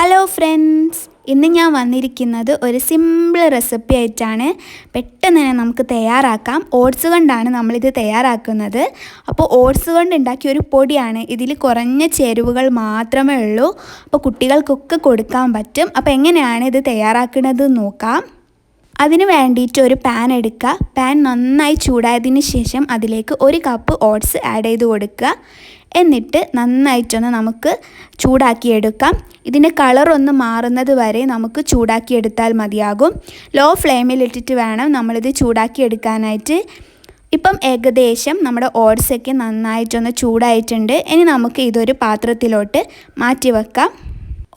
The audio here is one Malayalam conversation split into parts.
ഹലോ ഫ്രണ്ട്സ്, ഇന്ന് ഞാൻ വന്നിരിക്കുന്നത് ഒരു സിമ്പിൾ റെസിപ്പി ആയിട്ടാണ്. പെട്ടെന്ന് തന്നെ നമുക്ക് തയ്യാറാക്കാം. ഓട്സ് കൊണ്ടാണ് നമ്മളിത് തയ്യാറാക്കുന്നത്. അപ്പോൾ ഓട്സ് കൊണ്ട് ഉണ്ടാക്കിയ ഒരു പൊടിയാണ്. ഇതിൽ കുറഞ്ഞ ചേരുവകൾ മാത്രമേ ഉള്ളൂ. അപ്പോൾ കുട്ടികൾക്കൊക്കെ കൊടുക്കാൻ പറ്റും. അപ്പോൾ എങ്ങനെയാണ് ഇത് തയ്യാറാക്കുന്നത് നോക്കാം. അതിന് വേണ്ടിയിട്ട് ഒരു പാൻ എടുക്കുക. പാൻ നന്നായി ചൂടായതിന് ശേഷം അതിലേക്ക് 1 കപ്പ് ഓട്സ് ആഡ് ചെയ്ത് കൊടുക്കുക. എന്നിട്ട് നന്നായിട്ടൊന്ന് നമുക്ക് ചൂടാക്കിയെടുക്കാം. ഇതിൻ്റെ കളറൊന്ന് മാറുന്നത് വരെ നമുക്ക് ചൂടാക്കിയെടുത്താൽ മതിയാകും. ലോ ഫ്ലെയിമിലിട്ടിട്ട് വേണം നമ്മളിത് ചൂടാക്കിയെടുക്കാനായിട്ട്. ഇപ്പം ഏകദേശം നമ്മുടെ ഓട്സൊക്കെ നന്നായിട്ടൊന്ന് ചൂടായിട്ടുണ്ട്. ഇനി നമുക്ക് ഇതൊരു പാത്രത്തിലോട്ട് മാറ്റി വെക്കാം.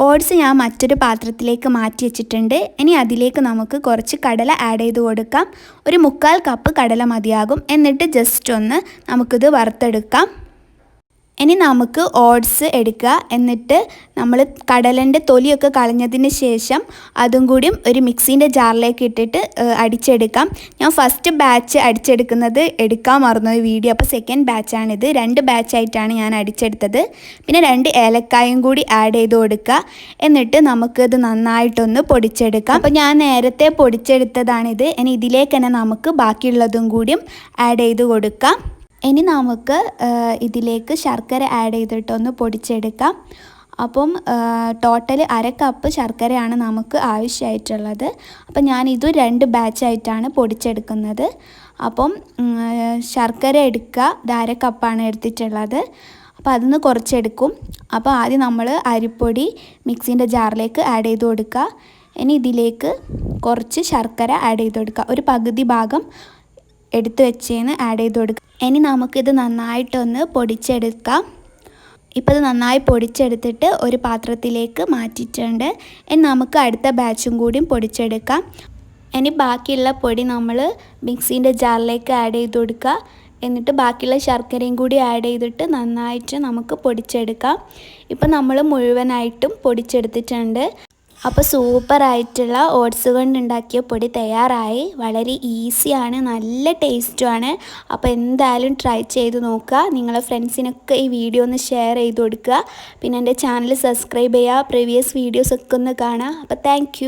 ഓട്സ് ഞാൻ മറ്റൊരു പാത്രത്തിലേക്ക് മാറ്റി വെച്ചിട്ടുണ്ട്. ഇനി അതിലേക്ക് നമുക്ക് കുറച്ച് കടല ആഡ് ചെയ്ത് കൊടുക്കാം. ഒരു 3/4 കപ്പ് കടല മതിയാകും. എന്നിട്ട് ജസ്റ്റ് ഒന്ന് നമുക്കിത് വറുത്തെടുക്കാം. ഇനി നമുക്ക് ഓട്സ് എടുക്കുക. എന്നിട്ട് നമ്മൾ കടലൻ്റെ തൊലിയൊക്കെ കളഞ്ഞതിന് ശേഷം അതും കൂടി ഒരു മിക്സീൻ്റെ ജാറിലേക്ക് ഇട്ടിട്ട് അടിച്ചെടുക്കാം. ഞാൻ ഫസ്റ്റ് ബാച്ച് അടിച്ചെടുക്കുന്നത് എടുക്കാൻ മറന്നു വീഡിയോ. അപ്പോൾ സെക്കൻഡ് ബാച്ചാണിത്. 2 ബാച്ചായിട്ടാണ് ഞാൻ അടിച്ചെടുത്തത്. പിന്നെ 2 ഏലക്കായും കൂടി ആഡ് ചെയ്ത് കൊടുക്കുക. എന്നിട്ട് നമുക്കിത് നന്നായിട്ടൊന്ന് പൊടിച്ചെടുക്കാം. അപ്പോൾ ഞാൻ നേരത്തെ പൊടിച്ചെടുത്തതാണിത്. ഇനി ഇതിലേക്ക് തന്നെ നമുക്ക് ബാക്കിയുള്ളതും കൂടിയും ആഡ് ചെയ്ത് കൊടുക്കാം. ഇനി നമുക്ക് ഇതിലേക്ക് ശർക്കര ആഡ് ചെയ്തിട്ടൊന്ന് പൊടിച്ചെടുക്കാം. അപ്പം ടോട്ടൽ 1/2 കപ്പ് ശർക്കരയാണ് നമുക്ക് ആവശ്യമായിട്ടുള്ളത്. അപ്പം ഞാനിത് 2 ബാച്ചായിട്ടാണ് പൊടിച്ചെടുക്കുന്നത്. അപ്പം ശർക്കര എടുക്കുക. ഇത് 1/2 കപ്പാണ് എടുത്തിട്ടുള്ളത്. അപ്പോൾ അതിന്ന് കുറച്ചെടുക്കും. അപ്പോൾ ആദ്യം നമ്മൾ അരിപ്പൊടി മിക്സീൻ്റെ ജാറിലേക്ക് ആഡ് ചെയ്ത് കൊടുക്കുക. ഇനി ഇതിലേക്ക് കുറച്ച് ശർക്കര ആഡ് ചെയ്ത് കൊടുക്കുക. ഒരു പകുതി ഭാഗം എടുത്ത് വെച്ചേന്ന് ആഡ് ചെയ്ത് കൊടുക്കുക. ഇനി നമുക്കിത് നന്നായിട്ടൊന്ന് പൊടിച്ചെടുക്കാം. ഇപ്പോൾ ഇത് നന്നായി പൊടിച്ചെടുത്തിട്ട് ഒരു പാത്രത്തിലേക്ക് മാറ്റിയിട്ടുണ്ട്. ഇനി നമുക്ക് അടുത്ത ബാച്ചും കൂടിയും പൊടിച്ചെടുക്കാം. ഇനി ബാക്കിയുള്ള പൊടി നമ്മൾ മിക്സീൻ്റെ ജാറിലേക്ക് ആഡ് ചെയ്ത് കൊടുക്കുക. എന്നിട്ട് ബാക്കിയുള്ള ശർക്കരയും കൂടി ആഡ് ചെയ്തിട്ട് നന്നായിട്ട് നമുക്ക് പൊടിച്ചെടുക്കാം. ഇപ്പം നമ്മൾ മുഴുവനായിട്ടും പൊടിച്ചെടുത്തിട്ടുണ്ട്. അപ്പോൾ സൂപ്പറായിട്ടുള്ള ഓട്സ് കൊണ്ട് ഉണ്ടാക്കിയ പൊടി തയ്യാറായി. വളരെ ഈസിയാണ്, നല്ല ടേസ്റ്റുമാണ്. അപ്പോൾ എന്തായാലും ട്രൈ ചെയ്ത് നോക്കുക. നിങ്ങളെ ഫ്രണ്ട്സിനൊക്കെ ഈ വീഡിയോ ഒന്ന് ഷെയർ ചെയ്ത് കൊടുക്കുക. പിന്നെ എൻ്റെ ചാനൽ സബ്സ്ക്രൈബ് ചെയ്യുക. പ്രീവിയസ് വീഡിയോസൊക്കെ ഒന്ന് കാണുക. അപ്പോൾ താങ്ക്